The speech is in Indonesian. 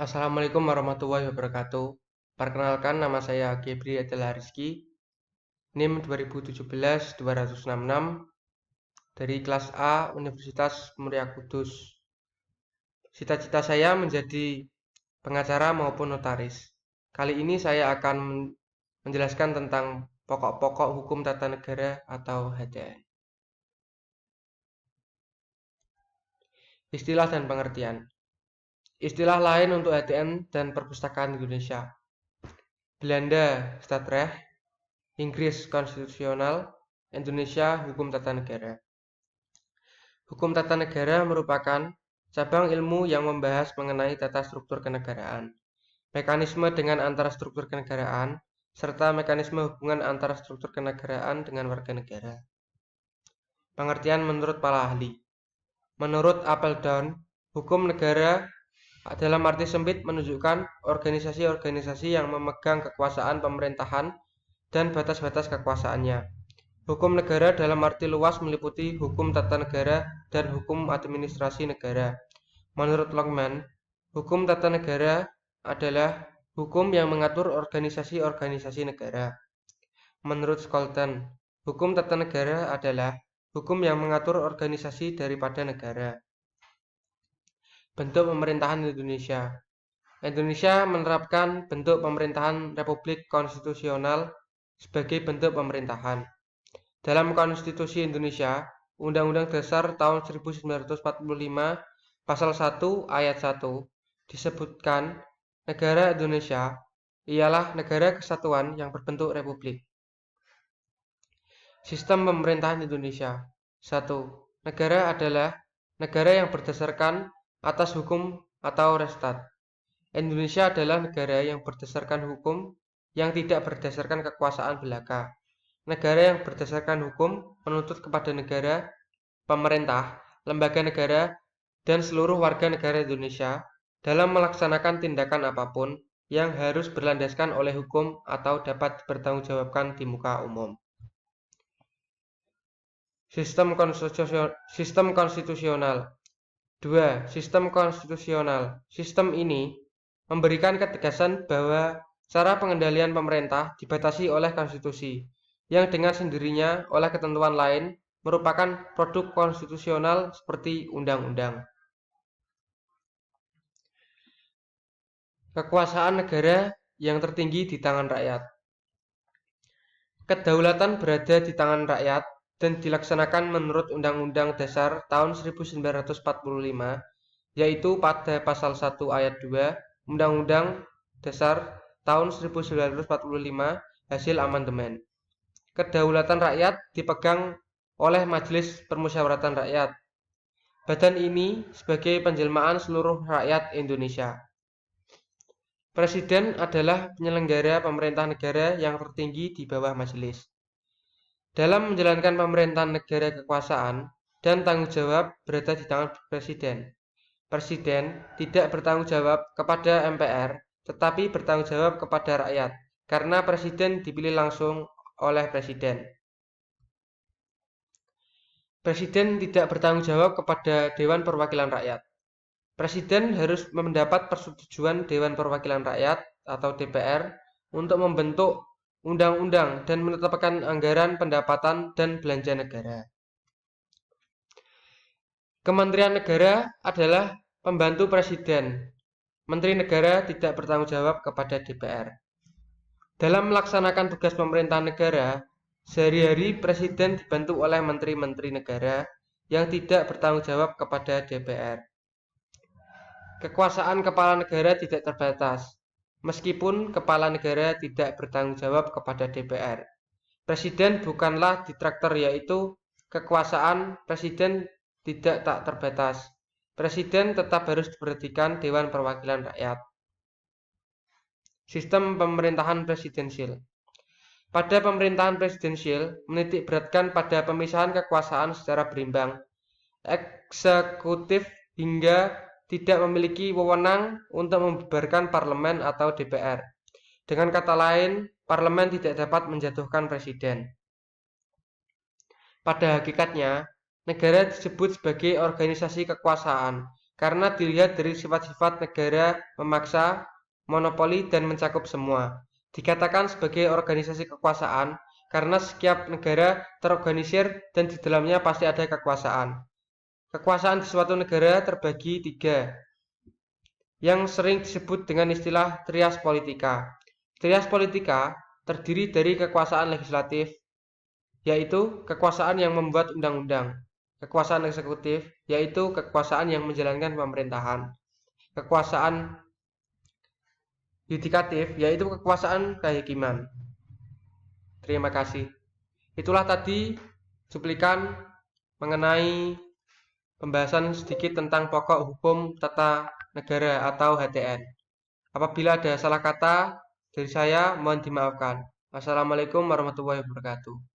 Assalamualaikum warahmatullahi wabarakatuh. Perkenalkan, nama saya Gebri Adela Rizky, NIM 2017-266 dari kelas A Universitas Muria Kudus. Cita-cita saya menjadi pengacara maupun notaris. Kali ini saya akan menjelaskan tentang pokok-pokok hukum tata negara atau HTN. Istilah dan pengertian. Istilah lain untuk HTN dan perpustakaan Indonesia. Belanda, Stadrecht, Inggris konstitusional, Indonesia hukum tata negara. Hukum tata negara merupakan cabang ilmu yang membahas mengenai tata struktur kenegaraan, mekanisme dengan antara struktur kenegaraan, serta mekanisme hubungan antara struktur kenegaraan dengan warga negara. Pengertian menurut para ahli. Menurut Appledown, hukum negara dalam arti sempit menunjukkan organisasi-organisasi yang memegang kekuasaan pemerintahan dan batas-batas kekuasaannya. Hukum negara dalam arti luas meliputi hukum tata negara dan hukum administrasi negara. Menurut Longman, hukum tata negara adalah hukum yang mengatur organisasi-organisasi negara. Menurut Scholten, hukum tata negara adalah hukum yang mengatur organisasi daripada negara. Bentuk pemerintahan Indonesia. Indonesia menerapkan bentuk pemerintahan Republik Konstitusional sebagai bentuk pemerintahan. Dalam Konstitusi Indonesia, Undang-Undang Dasar tahun 1945, Pasal 1 Ayat 1, disebutkan negara Indonesia ialah negara kesatuan yang berbentuk republik. Sistem pemerintahan Indonesia. 1. Negara adalah negara yang berdasarkan atas hukum atau restat. Indonesia adalah negara yang berdasarkan hukum yang tidak berdasarkan kekuasaan belaka. Negara yang berdasarkan hukum menuntut kepada negara, pemerintah, lembaga negara, dan seluruh warga negara Indonesia dalam melaksanakan tindakan apapun yang harus berlandaskan oleh hukum atau dapat dipertanggungjawabkan di muka umum. Sistem konstitusional. 2. Sistem konstitusional. Sistem ini memberikan ketegasan bahwa cara pengendalian pemerintah dibatasi oleh konstitusi, yang dengan sendirinya oleh ketentuan lain merupakan produk konstitusional seperti undang-undang. Kekuasaan negara yang tertinggi di tangan rakyat. Kedaulatan berada di tangan rakyat dan dilaksanakan menurut Undang-Undang Dasar tahun 1945, yaitu pada Pasal 1 Ayat 2 Undang-Undang Dasar tahun 1945 hasil amandemen. Kedaulatan rakyat dipegang oleh Majelis Permusyawaratan Rakyat. Badan ini sebagai penjelmaan seluruh rakyat Indonesia. Presiden adalah penyelenggara pemerintah negara yang tertinggi di bawah majelis. Dalam menjalankan pemerintahan negara, kekuasaan dan tanggung jawab berada di tangan Presiden. Presiden tidak bertanggung jawab kepada MPR, tetapi bertanggung jawab kepada rakyat, karena Presiden dipilih langsung oleh Presiden. Presiden tidak bertanggung jawab kepada Dewan Perwakilan Rakyat. Presiden harus mendapat persetujuan Dewan Perwakilan Rakyat atau DPR untuk membentuk undang-undang dan menetapkan anggaran pendapatan dan belanja negara. Kementerian Negara adalah pembantu Presiden. Menteri Negara tidak bertanggung jawab kepada DPR. Dalam melaksanakan tugas pemerintahan negara, sehari-hari Presiden dibantu oleh menteri-menteri negara yang tidak bertanggung jawab kepada DPR. Kekuasaan kepala negara tidak terbatas, meskipun kepala negara tidak bertanggung jawab kepada DPR. Presiden bukanlah diktator, yaitu kekuasaan Presiden tidak tak terbatas. Presiden tetap harus diperhatikan Dewan Perwakilan Rakyat. Sistem pemerintahan presidensial. Pada pemerintahan presidensial menitik beratkan pada pemisahan kekuasaan secara berimbang. Eksekutif hingga tidak memiliki wewenang untuk membubarkan parlemen atau DPR. Dengan kata lain, parlemen tidak dapat menjatuhkan presiden. Pada hakikatnya, negara disebut sebagai organisasi kekuasaan karena dilihat dari sifat-sifat negara memaksa, monopoli, dan mencakup semua. Dikatakan sebagai organisasi kekuasaan karena setiap negara terorganisir dan di dalamnya pasti ada kekuasaan. Kekuasaan di suatu negara terbagi tiga, yang sering disebut dengan istilah trias politika. Trias politika terdiri dari kekuasaan legislatif, yaitu kekuasaan yang membuat undang-undang, kekuasaan eksekutif, yaitu kekuasaan yang menjalankan pemerintahan, kekuasaan yudikatif, yaitu kekuasaan kehakiman. Terima kasih. Itulah tadi cuplikan mengenai pembahasan sedikit tentang pokok hukum tata negara atau HTN. Apabila ada salah kata dari saya, mohon dimaafkan. Wassalamualaikum warahmatullahi wabarakatuh.